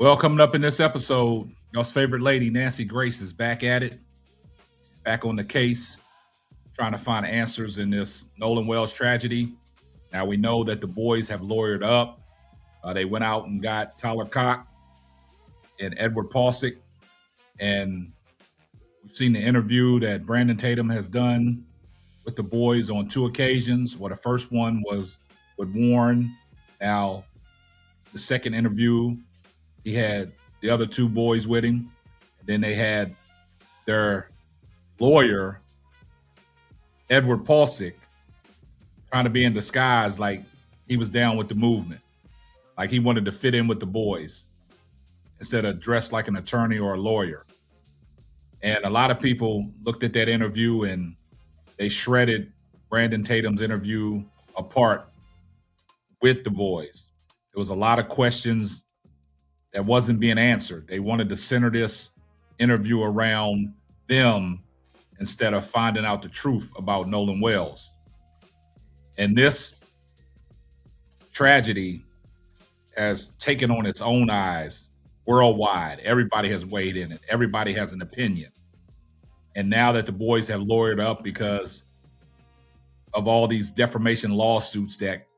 Well, coming up in this episode, y'all's favorite lady, Nancy Grace, is back at it. She's back on the case, trying to find answers in this Nolan Wells tragedy. Now, we know that the boys have lawyered up. They went out and got Tyler Cock and Edward Paulsick. And we've seen the interview that Brandon Tatum has done with the boys on two occasions. Well, the first one was with Warren. Now, the second interview, he had the other two boys with him. And then they had their lawyer, Edward Paulsick, trying to be in disguise like he was down with the movement, like he wanted to fit in with the boys instead of dressed like an attorney or a lawyer. And a lot of people looked at that interview and they shredded Brandon Tatum's interview apart with the boys. There was a lot of questions that wasn't being answered. They wanted to center this interview around them instead of finding out the truth about Nolan Wells. And this tragedy has taken on its own eyes worldwide. Everybody has weighed in it. Everybody has an opinion. And now that the boys have lawyered up because of all these defamation lawsuits that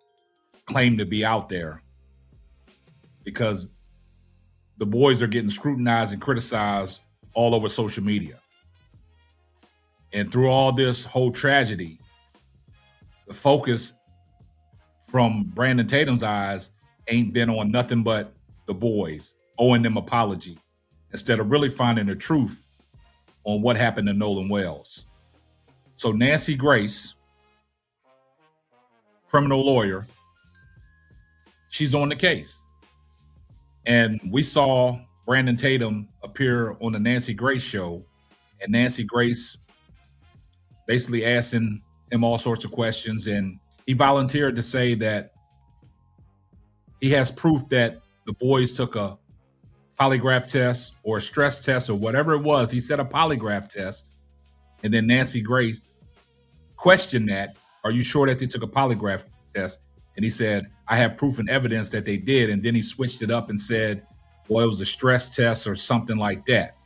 claim to be out there, because the boys are getting scrutinized and criticized all over social media. And through all this whole tragedy, the focus from Brandon Tatum's eyes ain't been on nothing but the boys, owing them apology, instead of really finding the truth on what happened to Nolan Wells. So Nancy Grace, criminal lawyer, she's on the case. And we saw Brandon Tatum appear on the Nancy Grace show, and Nancy Grace basically asking him all sorts of questions. And he volunteered to say that he has proof that the boys took a polygraph test or a stress test or whatever it was. He said a polygraph test. And then Nancy Grace questioned that. Are you sure that they took a polygraph test? And he said, I have proof and evidence that they did. And then he switched it up and said, well, it was a stress test or something like that.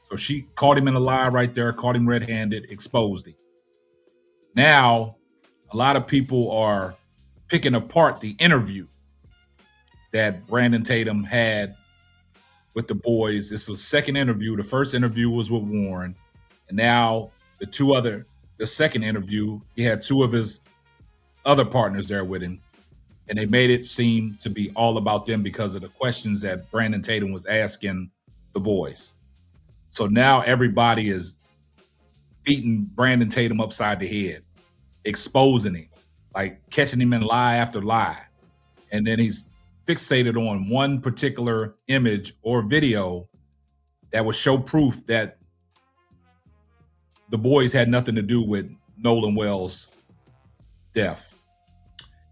So she caught him in a lie right there, caught him red-handed, exposed him. Now, a lot of people are picking apart the interview that Brandon Tatum had with the boys. This was the second interview. The first interview was with Warren. And now the second interview, he had two of his other partners there with him. And they made it seem to be all about them because of the questions that Brandon Tatum was asking the boys. So now everybody is beating Brandon Tatum upside the head, exposing him, like catching him in lie after lie. And then he's fixated on one particular image or video that would show proof that the boys had nothing to do with Nolan Wells' death.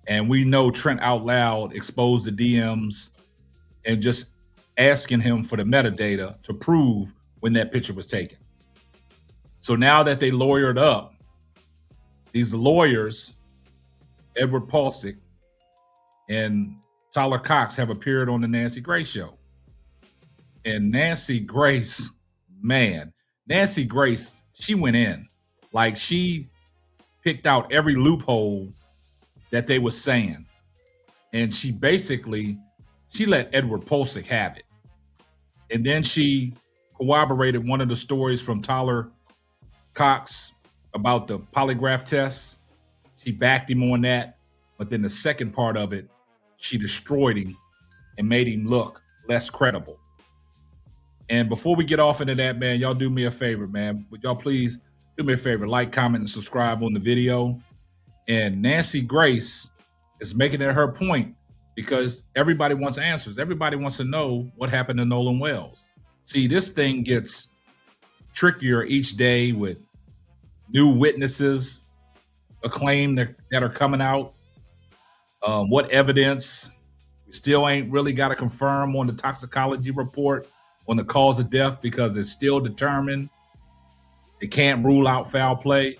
And we know Trent Out Loud exposed the DMs and just asking him for the metadata to prove when that picture was taken. So now that they lawyered up, these lawyers, Edward Paulsick and Tyler Cox, have appeared on the Nancy Grace show. And Nancy Grace, she went in. Like, she picked out every loophole that they were saying. And she let Edward Paulsick have it. And then she corroborated one of the stories from Tyler Cox about the polygraph test. She backed him on that. But then the second part of it, she destroyed him and made him look less credible. And before we get off into that, man, y'all do me a favor, man. Would y'all please do me a favor, like, comment, and subscribe on the video. And Nancy Grace is making it her point because everybody wants answers. Everybody wants to know what happened to Nolan Wells. See, this thing gets trickier each day with new witnesses, a claim that are coming out. What evidence? We still ain't really got to confirm on the toxicology report on the cause of death because it's still determined. It can't rule out foul play.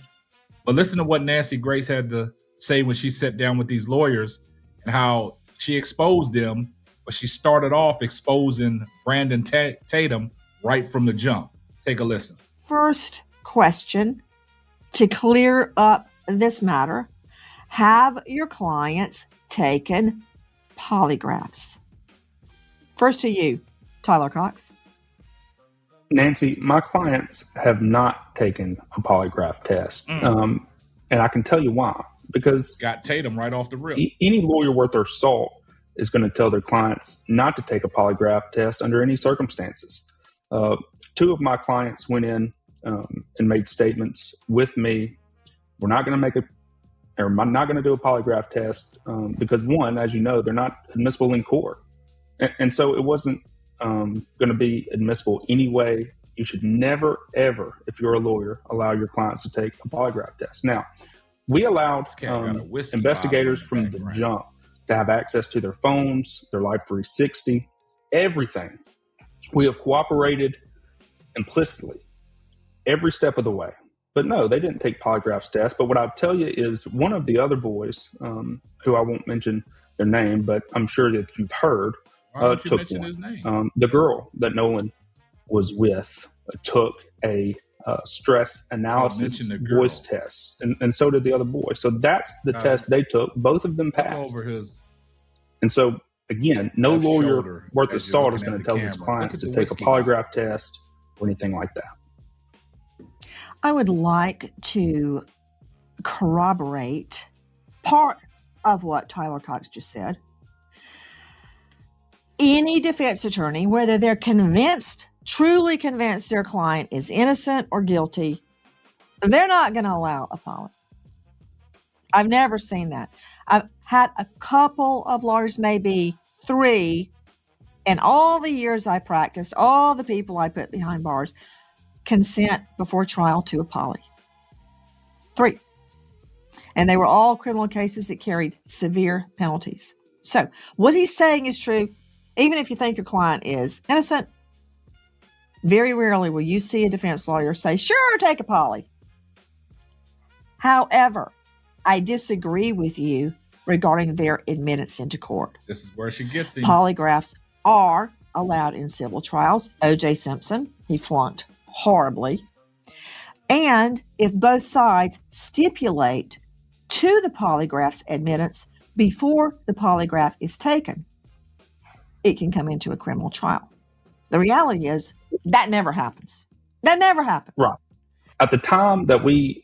But listen to what Nancy Grace had to say when she sat down with these lawyers and how she exposed them but she started off exposing Brandon Tatum right from the jump. Take a listen. First question to clear up this matter: have your clients taken polygraphs? First to you, Tyler Cox. Nancy, my clients have not taken a polygraph test. And I can tell you why. Because got Tatum right off the rip. Any lawyer worth their salt is going to tell their clients not to take a polygraph test under any circumstances. Two of my clients went in and made statements with me. We're not going to I'm not going to do a polygraph test because, one, as you know, they're not admissible in court. And so it wasn't going to be admissible anyway. You should never, ever, if you're a lawyer, allow your clients to take a polygraph test. Now, we allowed investigators from the jump to have access to their phones, their Life 360, everything. We have cooperated implicitly every step of the way. But no, they didn't take polygraph tests. But what I'll tell you is one of the other boys, who I won't mention their name, but I'm sure that you've heard, took one. His name? The girl that Nolan was with took a stress analysis voice test, and so did the other boy. So that's the test they took. Both of them passed. And so, again, no lawyer worth the salt is going to tell his clients to take a polygraph test or anything like that. I would like to corroborate part of what Tyler Cox just said. Any defense attorney, whether they're truly convinced their client is innocent or guilty, they're not going to allow a poly. I've never seen that. I've had a couple of lawyers, maybe 3, in all the years I practiced, all the people I put behind bars, consent before trial to a poly. 3. And they were all criminal cases that carried severe penalties. So what he's saying is true. Even if you think your client is innocent, very rarely will you see a defense lawyer say, sure, take a poly. However, I disagree with you regarding their admittance into court. This is where she gets him. Polygraphs are allowed in civil trials. O.J. Simpson, he flunked horribly. And if both sides stipulate to the polygraph's admittance before the polygraph is taken, it can come into a criminal trial. The reality is that never happens. That never happens. Right. At the time that we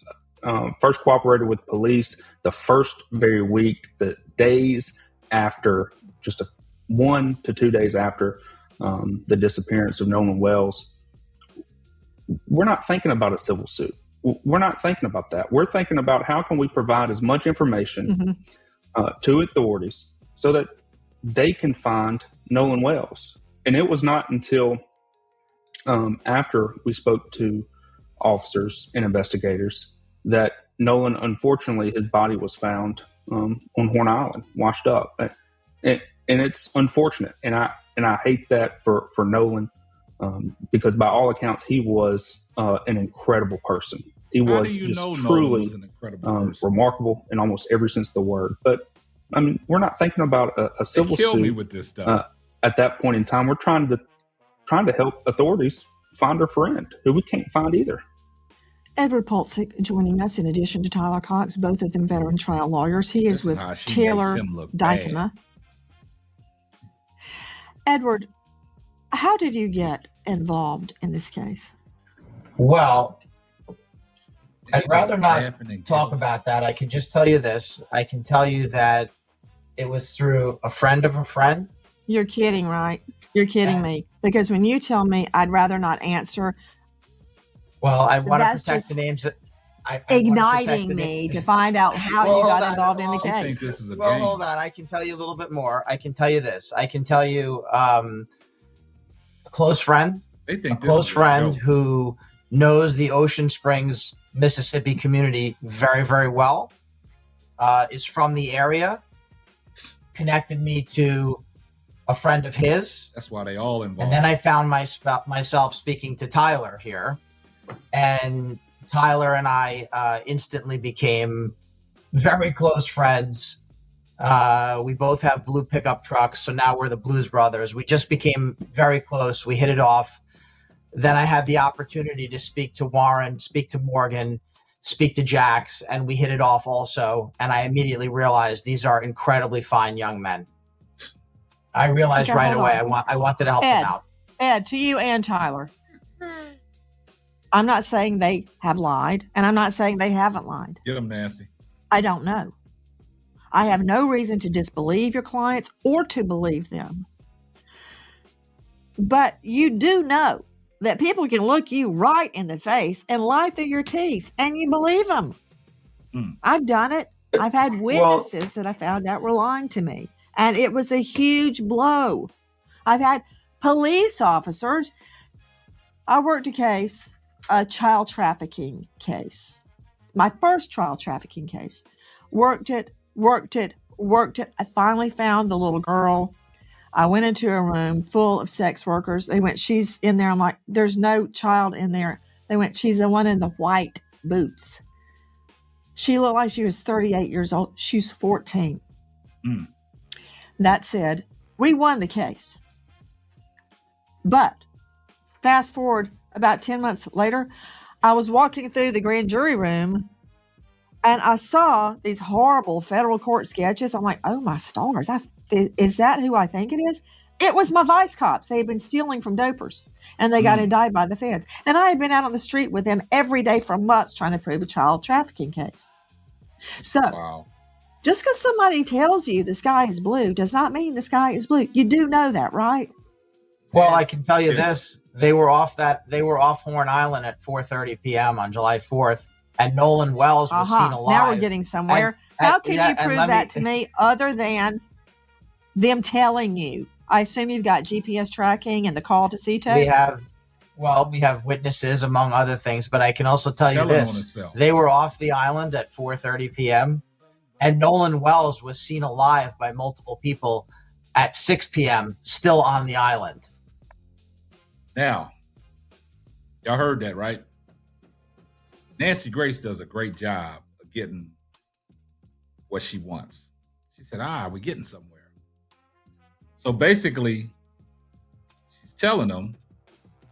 first cooperated with police, the first very week, the days after, just 1 to 2 days after the disappearance of Nolan Wells, we're not thinking about a civil suit. We're not thinking about that. We're thinking about how can we provide as much information to authorities so that they can find Nolan Wells. And it was not until after we spoke to officers and investigators that Nolan, unfortunately, his body was found on Horn Island, washed up. And it's unfortunate. And I hate that for Nolan because by all accounts, he was an incredible person. He was just truly remarkable in almost every sense of the word. But I mean, we're not thinking about a civil suit. Me with this stuff. At that point in time, we're trying to help authorities find our friend, who we can't find either. Edward Polczyk joining us, in addition to Tyler Cox, both of them veteran trial lawyers. He is with Taylor Dykema. Edward, how did you get involved in this case? Well, I'd rather not talk about that. I can just tell you this. I can tell you that it was through a friend of a friend. You're kidding, right? You're kidding me. Because when you tell me I'd rather not answer. Well, I want to protect the names. Igniting me to find out how you got involved in the case. I think this is a game. Hold on. I can tell you a little bit more. I can tell you this. I can tell you a close friend. Who knows the Ocean Springs, Mississippi community very, very well, is from the area, connected me to a friend of his. That's why they all involved. And then I found myself speaking to Tyler here, and Tyler and I instantly became very close friends. We both have blue pickup trucks, so now we're the Blues Brothers. We just became very close. We hit it off. Then I had the opportunity to speak to Warren, speak to Morgan, speak to Jax, and we hit it off also. And I immediately realized these are incredibly fine young men. I realized right away I wanted to help them out. Ed, to you and Tyler, I'm not saying they have lied, and I'm not saying they haven't lied. Get them, Nancy. I don't know. I have no reason to disbelieve your clients or to believe them. But you do know that people can look you right in the face and lie through your teeth, and you believe them. I've done it. I've had witnesses that I found out were lying to me, and it was a huge blow. I've had police officers. I worked a child trafficking case. My first child trafficking case. Worked it. I finally found the little girl. I went into a room full of sex workers. They went, she's in there. I'm like, there's no child in there. They went, she's the one in the white boots. She looked like she was 38 years old. She's 14. That said, we won the case. But fast forward about 10 months later, I was walking through the grand jury room and I saw these horrible federal court sketches. I'm like, oh my stars. Is that who I think it is? It was my vice cops. They had been stealing from dopers and they got indicted by the feds. And I had been out on the street with them every day for months trying to prove a child trafficking case. So just because somebody tells you the sky is blue does not mean the sky is blue. You do know that, right? Well, I can tell you this. They were off Horn Island at 4:30 p.m. on July 4th. And Nolan Wells was seen alive. Now we're getting somewhere. How can you prove that to me other than them telling you? I assume you've got GPS tracking and the call to CTO? We have witnesses, among other things, but I can also tell you this. They were off the island at 4:30 p.m. and Nolan Wells was seen alive by multiple people at 6 p.m., still on the island. Now, y'all heard that, right? Nancy Grace does a great job of getting what she wants. She said, we're getting somewhere. So basically, she's telling them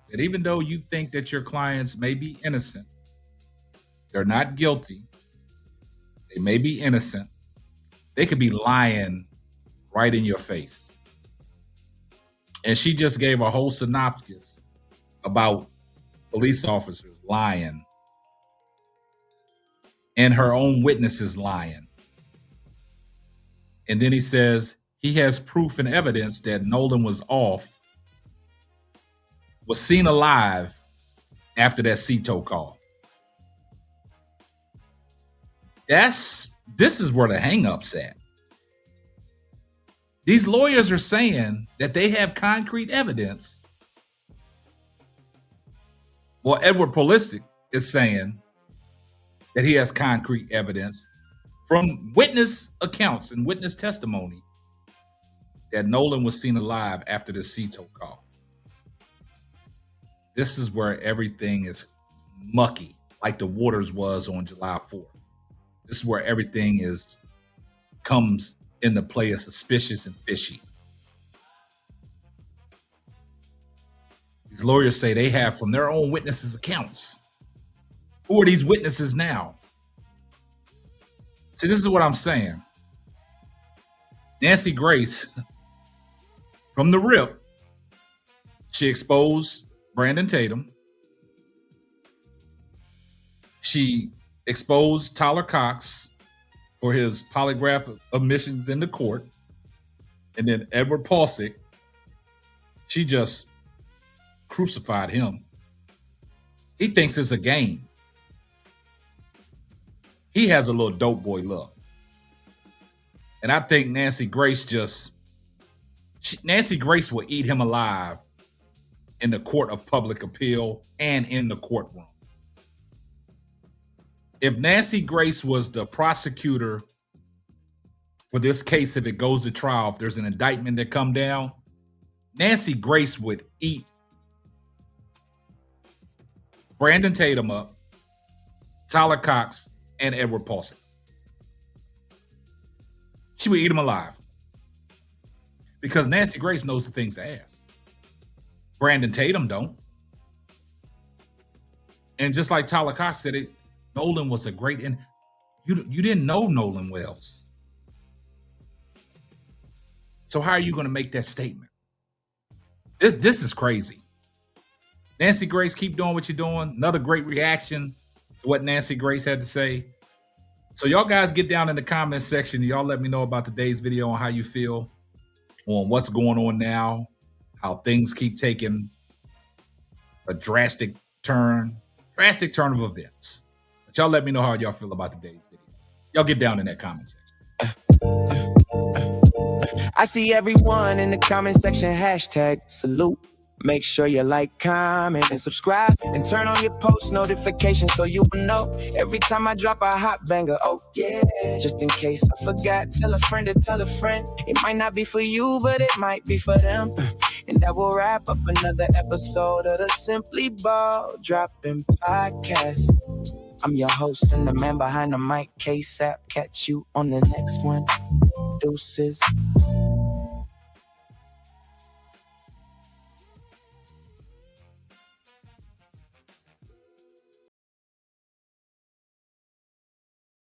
that even though you think that your clients may be innocent, they're not guilty, they may be innocent, they could be lying right in your face. And she just gave a whole synopsis about police officers lying and her own witnesses lying. And then he says he has proof and evidence that Nolan was seen alive after that CTO call. This is where the hang-up's at. These lawyers are saying that they have concrete evidence. Well, Edward Polisic is saying that he has concrete evidence from witness accounts and witness testimony that Nolan was seen alive after the CTO call. This is where everything is mucky, like the waters was on July 4th. This is where everything comes into play as suspicious and fishy. These lawyers say they have from their own witnesses' accounts. Who are these witnesses now? See, this is what I'm saying. Nancy Grace, from the rip, she exposed Brandon Tatum. She exposed Tyler Cox for his polygraph omissions in the court. And then Edward Polisic, she just crucified him. He thinks it's a game. He has a little dope boy look. And I think Nancy Grace will eat him alive in the court of public appeal and in the courtroom. If Nancy Grace was the prosecutor for this case, if it goes to trial, if there's an indictment that come down, Nancy Grace would eat Brandon Tatum up, Tyler Cox, and Edward Polisic. She would eat him alive. Because Nancy Grace knows the things to ask. Brandon Tatum don't. And just like Tyler Cox said it, Nolan was a great, and you didn't know Nolan Wells. So how are you going to make that statement? This is crazy. Nancy Grace, keep doing what you're doing. Another great reaction to what Nancy Grace had to say. So y'all guys get down in the comments section. Y'all let me know about today's video on how you feel on what's going on now, how things keep taking a drastic turn of events. But y'all let me know how y'all feel about today's video. Y'all get down in that comment section. I see everyone in the comment section, hashtag salute. Make sure you like, comment, and subscribe, and turn on your post notifications so you will know every time I drop a hot banger. Oh yeah, just in case I forgot, tell a friend to tell a friend. It might not be for you, but it might be for them. And that will wrap up another episode of the Simply Ball Dropping Podcast. I'm your host and the man behind the mic, K-Sap. Catch you on the next one. Deuces.